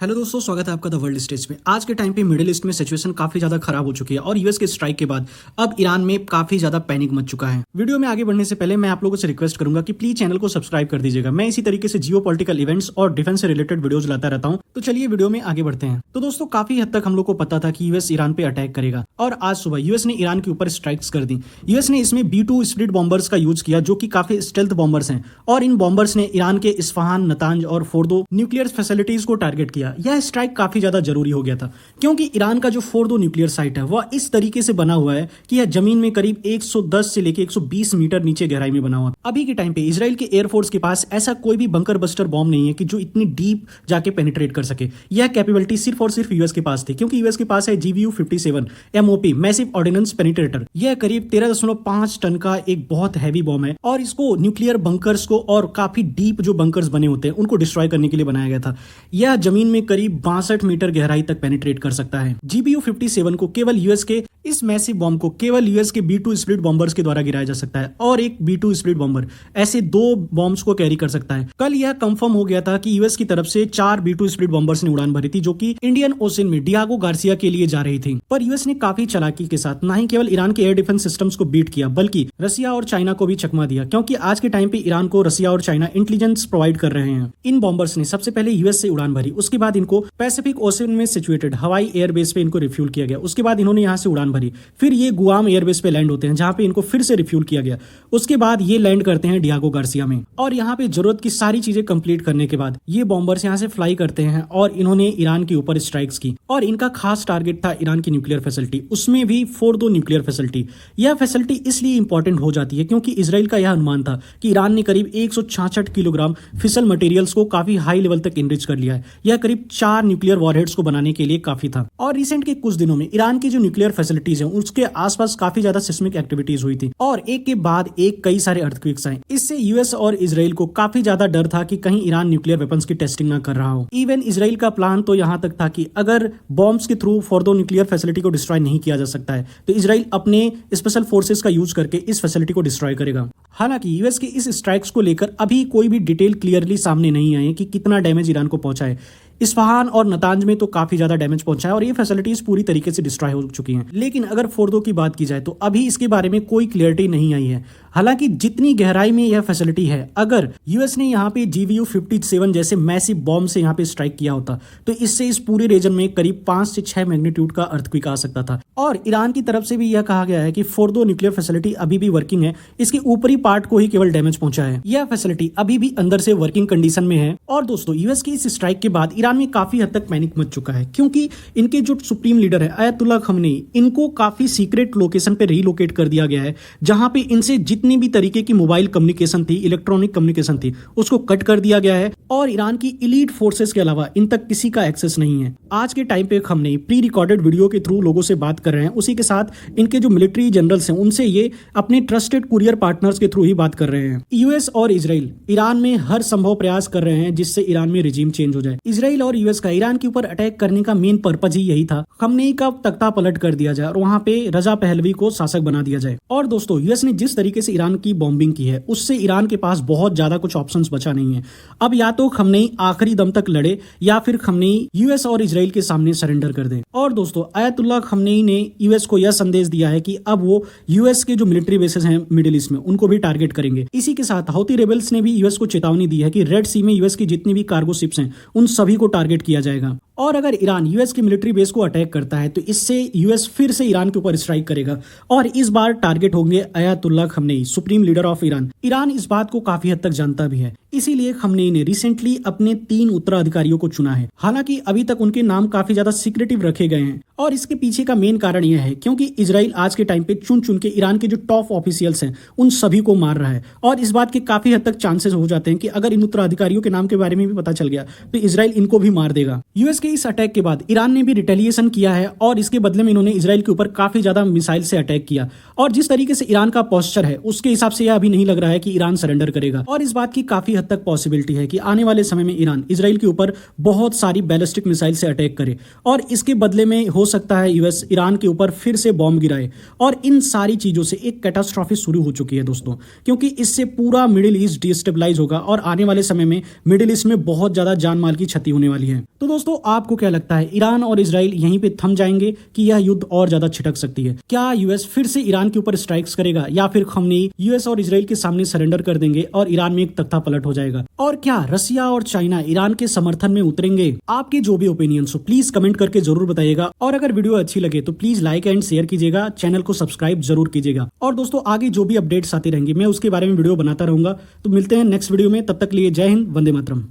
Hello दोस्तों, स्वागत है आपका द वर्ल्ड स्टेज में। आज के टाइम पे मिडिल ईस्ट में सिचुएशन काफी ज्यादा खराब हो चुकी है और यूएस के स्ट्राइक के बाद अब ईरान में काफी ज्यादा पैनिक मच चुका है। वीडियो में आगे बढ़ने से पहले मैं आप लोगों से रिक्वेस्ट करूंगा कि प्लीज चैनल को सब्सक्राइब कर दीजिएगा। मैं इसी तरीके से जियोपॉलिटिकल इवेंट्स और डिफेंस से रिलेटेड वीडियोज लाता रहता हूं। तो चलिए वीडियो में आगे बढ़ते हैं। तो दोस्तों, काफी हद तक हम लोग को पता था कि यूएस ईरान पे अटैक करेगा और आज सुबह यूएस ने ईरान के ऊपर स्ट्राइक्स कर दी। यूएस ने इसमें B2 स्प्लिट बॉम्बर्स का यूज किया जो कि काफी स्टेल्थ बॉम्बर्स हैं और इन बॉम्बर्स ने ईरान के इस्फहान, नतांज और फोर्दो न्यूक्लियर फैसिलिटीज को टारगेट किया। यह स्ट्राइक काफी ज्यादा जरूरी हो गया था क्योंकि ईरान का जो फोर्दो न्यूक्लियर साइट है वह इस तरीके से बना हुआ है कि यह जमीन में करीब 110 से लेकर 120 मीटर नीचे गहराई में बना हुआ। अभी के टाइम पे इजराइल के एयरफोर्स के पास ऐसा कोई भी बंकर बस्टर बॉम्ब नहीं है कि जो इतनी डीप जाके पेनिट्रेट कर सके। यह कैपेबिलिटी सिर्फ और सिर्फ यूएस के पास थी क्योंकि यूएस के पास है GBU-57 MOP massive ordnance penetrator. यह करीब 13.5 टन का एक बहुत हैवी बॉम्ब है और इसको न्यूक्लियर बंकर्स को और काफी डीप जो बंकर्स बने होते हैं उनको डिस्ट्रॉय करने के लिए बनाया गया था। यह जमीन में करीब 62 मीटर गहराई तक पेनिट्रेट कर सकता है। GBU-57 को केवल यूएस के इस मैसिव बॉम्ब को केवल यूएस के B2 स्प्लिट बॉम्बर्स के द्वारा गिराया जा सकता है और एक B2 स्प्लिट बॉम्बर ऐसे 2 बॉम्ब्स को कैरी कर सकता है। कल यह कंफर्म हो गया था कि यूएस की तरफ से 4 B2 स्प्लिट बॉम्बर्स ने उड़ान भरी थी जो कि इंडियन ओशन में डियागो गार्सिया के लिए जा रही थी। पर यूएस ने काफी चालाकी के साथ न ही केवल ईरान के एयर डिफेंस सिस्टम्स को बीट किया बल्कि रसिया और चाइना को भी चकमा दिया क्योंकि आज के टाइम पे ईरान को रसिया और चाइना इंटेलिजेंस प्रोवाइड कर रहे हैं। इन बॉम्बर्स ने सबसे पहले यूएस से उड़ान भरी, उसके बाद इनको पैसिफिक ओशन में सिचुएटेड हवाई एयरबेस पे इनको रिफ्यूल किया गया। उसके बाद इन्होंने यहाँ से उड़ान भरी, फिर ये गुआम एयरबेस पे लैंड होते हैं जहां पे इनको फिर से रिफ्यूल किया गया। उसके बाद ये लैंड करते हैं डियागो गार्सिया में और यहाँ पे जरूरत की सारी चीजें कंप्लीट करने के बाद ये बॉम्बर्स यहाँ से फ्लाई करते हैं और इन्होंने ईरान के ऊपर स्ट्राइक्स की और इनका खास टारगेट था ईरान की न्यूक्लियर फैसिलिटी, उसमें भी फोर्दो न्यूक्लियर फैसिलिटी। यह फैसिलिटी इसलिए इंपॉर्टेंट हो जाती है क्योंकि इजराइल का यह अनुमान था कि ईरान ने करीब 166 किलोग्राम फिसल मटेरियल्स को काफी हाई लेवल तक इनरिच कर लिया है। यह करीब 4 न्यूक्लियर वॉरहेड्स को बनाने के लिए काफी था। और रिसेंट के कुछ दिनों में ईरान की जो न्यूक्लियर फैसिलिटीज हैं उसके आसपास काफी ज्यादा सिस्मिक एक्टिविटीज हुई थी और एक के बाद एक कई सारे अर्थक्वेक्स आए। इससे यूएस और इजराइल को काफी ज्यादा डर था कि कहीं ईरान न्यूक्लियर वेपन्स की टेस्टिंग ना कर रहा हो। इवन इजराइल का प्लान तो यहाँ तक था कि अगर बॉम्ब्स के थ्रू फोर्दो न्यूक्लियर फैसिलिटी को डिस्ट्रॉय नहीं किया जा सकता है तो इजराइल अपने स्पेशल फोर्सेस का यूज करके इस फैसिलिटी को डिस्ट्रॉय करेगा। हालांकि यूएस के इस स्ट्राइक्स को लेकर अभी कोई भी डिटेल क्लियरली सामने नहीं आई कि कितना डैमेज ईरान को पहुंचा है। इस्फहान और नतांज में तो काफी ज्यादा डैमेज पहुंचा है और ये फैसिलिटीज पूरी तरीके से डिस्ट्रॉय हो चुकी हैं। लेकिन अगर फोर्दो की बात की जाए तो अभी इसके बारे में कोई क्लियरिटी नहीं आई है। हालांकि जितनी गहराई में यह फैसिलिटी है, अगर यूएस ने यहाँ पे GBU-57 जैसे मैसिव बॉम्ब से यहाँ पे स्ट्राइक किया होता तो इससे इस पूरे रीजन में करीब 5 से 6 मैग्नीट्यूड का अर्थक्वेक आ सकता था। और ईरान की तरफ से भी यह कहा गया है कि फोर्दो न्यूक्लियर फैसिलिटी अभी भी वर्किंग है, इसके ऊपरी पार्ट को ही केवल डैमेज पहुंचा है। यह फैसिलिटी अभी भी अंदर से वर्किंग कंडीशन में है। और दोस्तों, यूएस की इस स्ट्राइक के बाद ईरान में काफी हद तक पैनिक मच चुका है क्योंकि इनके जो सुप्रीम लीडर है आयतुल्लाह खमेनी, इनको काफी सीक्रेट लोकेशन पे रीलोकेट कर दिया गया है जहां पे इनसे जितनी भी तरीके की मोबाइल कम्युनिकेशन थी, इलेक्ट्रॉनिक कम्युनिकेशन थी, उसको कट कर दिया गया है और ईरान की इलीट फोर्सेस के अलावा इन तक किसी का एक्सेस नहीं है। आज के टाइम पे खमेनी प्री रिकॉर्डेड वीडियो के थ्रू लोगों से बात कर रहे हैं, उसी के साथ इनके जो मिलिट्री जनरल्स हैं उनसे ये अपने ट्रस्टेड कुरियर पार्टनर्स के थ्रू ही बात कर रहे हैं। यूएस और इजराइल ईरान में हर संभव प्रयास कर रहे हैं जिससे ईरान में रिजीम चेंज हो जाए। इजराइल और यूएस का ईरान के ऊपर अटैक करने का मेन पर्पज ही यही था, खमेनी का तख्ता पलट कर दिया जाए और वहां पे रजा पहलवी को शासक बना दिया जाए। और दोस्तों, यूएस ने जिस तरीके से ईरान की बॉम्बिंग की है उससे ईरान के पास बहुत ज्यादा कुछ ऑप्शंस बचा नहीं है। अब या तो खमेनी आखिरी दम तक लड़े या फिर खमेनी यूएस और इजराइल के सामने सरेंडर कर दे। और दोस्तों, आयतुल्लाह खमेनी ने यूएस को यह संदेश दिया है कि अब वो यूएस के जो मिलिट्री बेसेस हैं मिडिल ईस्ट में उनको भी टारगेट करेंगे। इसी के साथ हौती रेबल्स ने भी यूएस को चेतावनी दी है कि रेड सी में यूएस की जितनी भी कार्गो शिप्स हैं उन सभी को टारगेट किया जाएगा। और अगर ईरान यूएस के मिलिट्री बेस को अटैक करता है तो इससे यूएस फिर से ईरान के ऊपर स्ट्राइक करेगा और इस बार टारगेट होंगे Ayatollah Khamenei, supreme leader of Iran. Iran इस बात को काफी हद तक जानता भी है, इसीलिए खमेनी ने रिसेंटली अपने 3 उत्तराधिकारियों को चुना है। हालांकि अभी तक उनके नाम काफी ज्यादा सीक्रेटिव रखे गए हैं और इसके पीछे का मेन कारण यह है क्योंकि इजराइल आज के टाइम पे चुन चुन के ईरान के जो टॉप ऑफिशियल्स हैं उन सभी को मार रहा है और इस बात के काफी हद तक चांसेस हो जाते हैं कि अगर इन उत्तराधिकारियों के नाम के बारे में भी पता चल गया तो इजराइल इनको भी मार देगा। यूएस के इस अटैक के बाद ईरान ने भी रिटेलिएशन किया है और इसके बदले में इन्होंने इजराइल के ऊपर काफी ज्यादा मिसाइल से अटैक किया और जिस तरीके से ईरान का पोस्चर है उसके हिसाब से यह अभी नहीं लग रहा है कि ईरान सरेंडर करेगा। और इस बात की काफी हद तक पॉसिबिलिटी है कि आने वाले समय में ईरान इजराइल के ऊपर बहुत सारी बैलिस्टिक मिसाइल से अटैक करे और इसके बदले में हो सकता है यूएस ईरान के ऊपर फिर से बॉम्ब गिराए। और इन सारी चीजों से एक कैटास्ट्रॉफी शुरू हो चुकी है दोस्तों, क्योंकि इससे पूरा मिडिल ईस्ट डिस्टेबलाइज होगा और आने वाले समय में मिडिल ईस्ट में बहुत ज्यादा जान माल की क्षति होने वाली है। तो दोस्तों, आपको क्या लगता है, ईरान और इजराइल यहीं पे थम जाएंगे कि यह युद्ध और ज्यादा छिटक सकती है? क्या यूएस फिर से ईरान के ऊपर स्ट्राइक्स करेगा या फिर खमेनी यूएस और इजराइल के सामने सरेंडर कर देंगे और ईरान में एक तख्ता पलट हो जाएगा? और क्या रसिया और चाइना ईरान के समर्थन में उतरेंगे? आपके जो भी ओपिनियन हो प्लीज कमेंट करके जरूर बताइएगा। और अगर वीडियो अच्छी लगे तो प्लीज लाइक एंड शेयर कीजिएगा, चैनल को सब्सक्राइब जरूर कीजिएगा। और दोस्तों आगे जो भी अपडेट्स आती रहेंगी मैं उसके बारे में वीडियो बनाता रहूंगा। तो मिलते हैं नेक्स्ट वीडियो में, तब तक लिए जय हिंद, वंदे मातरम।